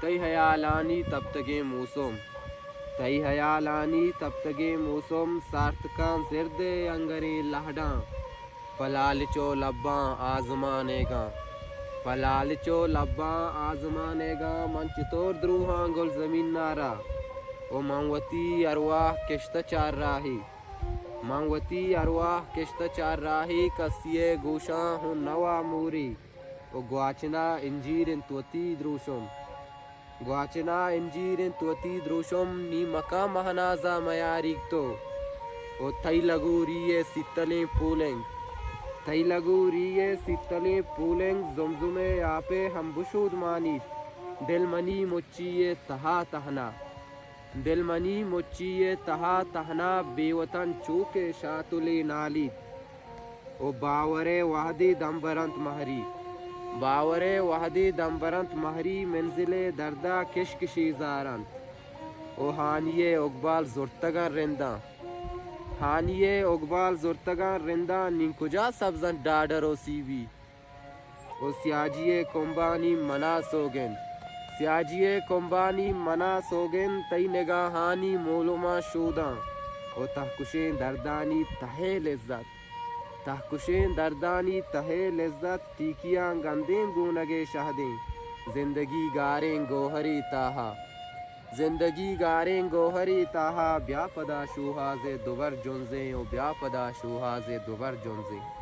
تئی حیالانی تب تگے موسم تئی حیالانی تب تگے موسم سارتکاں زرد انگریں لہڑاں پلالچو لباں آزمانے گاں پلالچو لباں آزمانے گاں منچ طور دروہاں گل زمین نارا او منوتی ارواح کشتہ چار راہی منوتی ارواح کشتہ چار راہی کسیے گوشاں ہن نوا موری او گواچنا انجیر توتی دروشم گواچنا انجیر توتی دروشم نی مکا مہنازا میاریک تو او تھئی لگو ریے سیتلیں پولنگ تھئی لگو ریے سیتلیں پولنگ زمزمے آپے ہم بشود مانیت دل منی مچیے تہا تہنا دل منی مچیے تہا تہنا بے وطن چوکے شاتلے نالیت او باورے وحدی دمبرنت مہری باورے وحدی دمبرنت مہری منزلے دردہ کشکشی زارنت او ہانیے اقبال زرتگن رنداں ہانیے اقبال زرتگن رنداں نین کجا سبزن ڈاڈر او سیوی او سیاجیے کمبانی منا سوگن سیاجیے کمبانی منا سوگن تئی نگاہانی مولما شوداں او تہکشیں دردانی تہے لذت تہکشیں دردانی تہے لذت ٹیکیاں گندیں گونگے شہدیں زندگی گاریں گوہری تاہا زندگی گاریں گوہری تاہا بیا پدا شوہاز دوبر جنزیں او بیا پدا شوہاز دوبر جنزیں